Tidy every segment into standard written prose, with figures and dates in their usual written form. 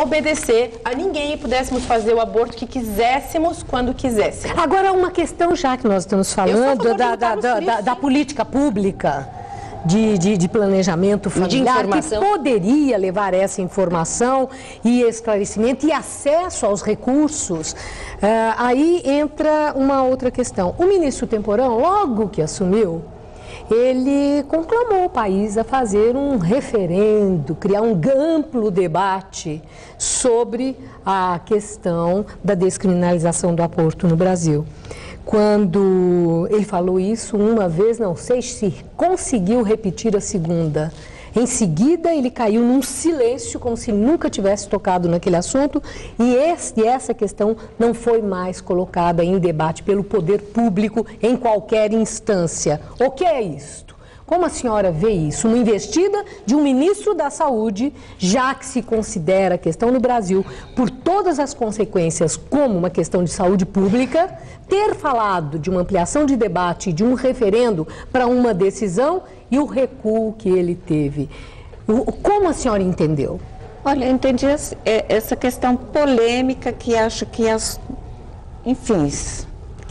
obedecer a ninguém e pudéssemos fazer o aborto que quiséssemos quando quiséssemos. Agora, uma questão, já que nós estamos falando da política pública, de planejamento familiar, que poderia levar essa informação e esclarecimento e acesso aos recursos, aí entra uma outra questão. O ministro Temporão, logo que assumiu, ele conclamou o país a fazer um referendo, criar um amplo debate sobre a questão da descriminalização do aborto no Brasil. Quando ele falou isso uma vez, não sei se conseguiu repetir a segunda. Em seguida, ele caiu num silêncio, como se nunca tivesse tocado naquele assunto, e essa questão não foi mais colocada em debate pelo poder público em qualquer instância. O que é isto? Como a senhora vê isso? Uma investida de um ministro da Saúde, já que se considera a questão no Brasil, por todas as consequências, como uma questão de saúde pública, ter falado de uma ampliação de debate, de um referendo para uma decisão e o recuo que ele teve. Como a senhora entendeu? Olha, eu entendi essa questão polêmica que acho que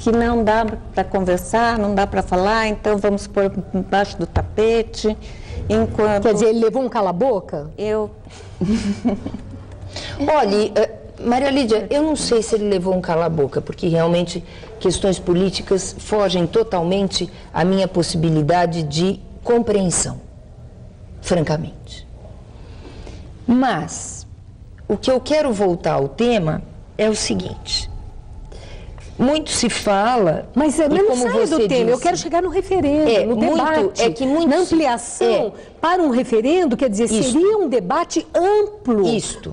que não dá para conversar, não dá para falar, então vamos pôr embaixo do tapete, enquanto... Quer dizer, ele levou um cala-boca? Olha, Maria Lídia, eu não sei se ele levou um cala-boca, porque realmente questões políticas fogem totalmente à minha possibilidade de compreensão, francamente. Mas, o que eu quero voltar ao tema é o seguinte... Muito se fala... Mas não saia do tema, eu quero chegar no referendo, no debate, na ampliação para um referendo, quer dizer, seria um debate amplo,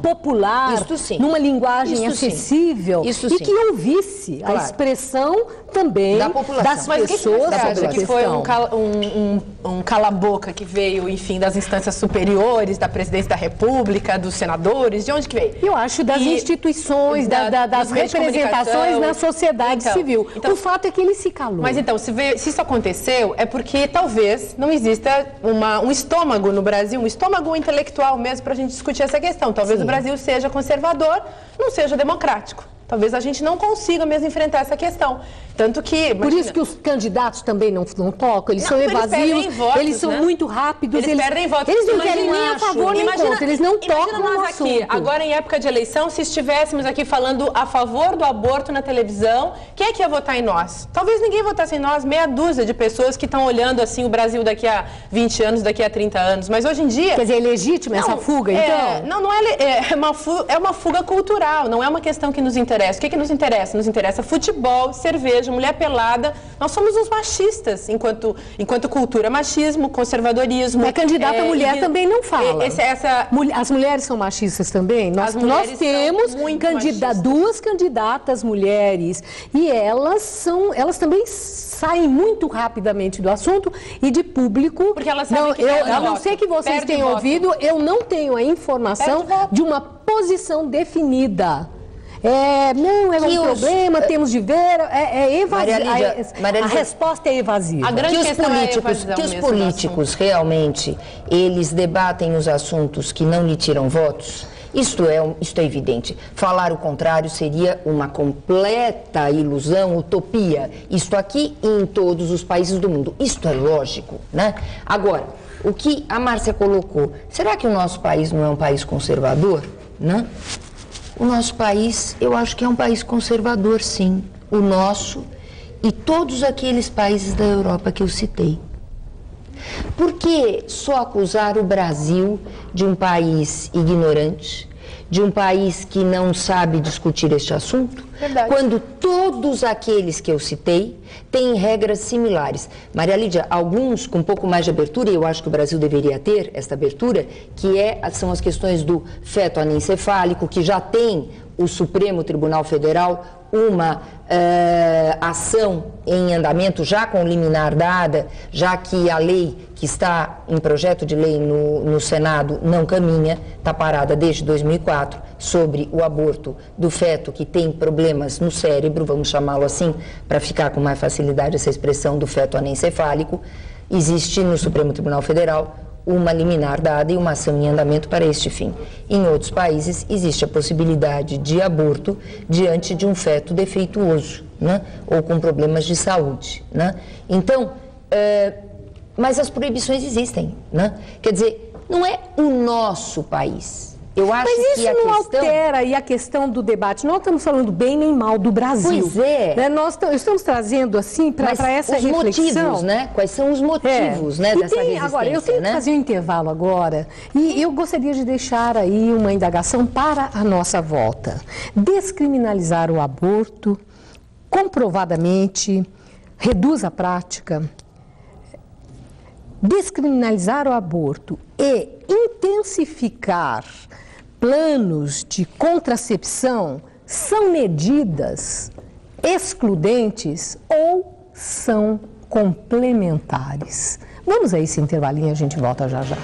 popular, numa linguagem acessível, e que ouvisse a expressão também das pessoas sobre a que foi um cala-boca que veio, enfim, das instâncias superiores, da presidência da República, dos senadores, de onde que veio? Eu acho das instituições, das representações na sociedade civil. O fato é que ele se calou. Mas então, se isso aconteceu, é porque talvez não exista um estômago no Brasil, um estômago intelectual mesmo para a gente discutir essa questão. Talvez o Brasil seja conservador, não seja democrático. Talvez a gente não consiga mesmo enfrentar essa questão. Tanto que... Por isso que os candidatos também não tocam, eles são evasivos, eles são muito rápidos. Eles perdem votos. Eles não querem nem a favor nem contra, eles não tocam no assunto. Aqui, agora em época de eleição, se estivéssemos aqui falando a favor do aborto na televisão, quem é que ia votar em nós? Talvez ninguém votasse em nós, meia dúzia de pessoas que estão olhando assim o Brasil daqui a 20 anos, daqui a 30 anos. Mas hoje em dia... Quer dizer, é legítima essa fuga, então? Não é uma fuga cultural, não é uma questão que nos interessa. O que nos interessa? Nos interessa futebol, cerveja, mulher pelada. Nós somos uns machistas, enquanto cultura. Machismo, conservadorismo. A candidata mulher também não fala. As mulheres são machistas também? Nós temos duas candidatas mulheres e elas também saem muito rapidamente do assunto e de público. Porque elas sabem a não ser que vocês tenham ouvido, eu não tenho a informação de uma posição definida. Não é um problema, temos de ver, evasivo. A resposta é evasiva. Que os políticos realmente, eles debatem os assuntos que não lhe tiram votos, isto é evidente. Falar o contrário seria uma completa ilusão, utopia. Isto aqui e em todos os países do mundo. Isto é lógico, né? Agora, o que a Márcia colocou, será que o nosso país não é um país conservador, né? O nosso país, eu acho que é um país conservador, sim. O nosso e todos aqueles países da Europa que eu citei. Por que só acusar o Brasil de um país ignorante, de um país que não sabe discutir este assunto? Verdade. Quando todos aqueles que eu citei têm regras similares. Maria Lídia, alguns com um pouco mais de abertura, e eu acho que o Brasil deveria ter esta abertura, são as questões do feto anencefálico, que já tem o Supremo Tribunal Federal uma ação em andamento, já com liminar dada, já que a lei que está em projeto de lei no Senado não caminha, está parada desde 2004, sobre o aborto do feto que tem problemas no cérebro, vamos chamá-lo assim, para ficar com mais facilidade essa expressão do feto anencefálico. Existe no Supremo Tribunal Federal uma liminar dada e uma ação em andamento para este fim. Em outros países, existe a possibilidade de aborto diante de um feto defeituoso, né? Ou com problemas de saúde, né? Então, mas as proibições existem, né? Quer dizer, não é o nosso país. Eu acho Mas isso que a não questão... altera aí a questão do debate. Nós estamos falando bem nem mal do Brasil. Pois é. Né? Nós estamos trazendo, assim, para essa reflexão... motivos, né? Quais são os motivos, né, dessa resistência, agora, eu tenho que fazer um intervalo agora e eu gostaria de deixar aí uma indagação para a nossa volta. Descriminalizar o aborto, comprovadamente, reduz a prática. Descriminalizar o aborto e intensificar planos de contracepção são medidas excludentes ou são complementares? Vamos a esse intervalinho, a gente volta já já.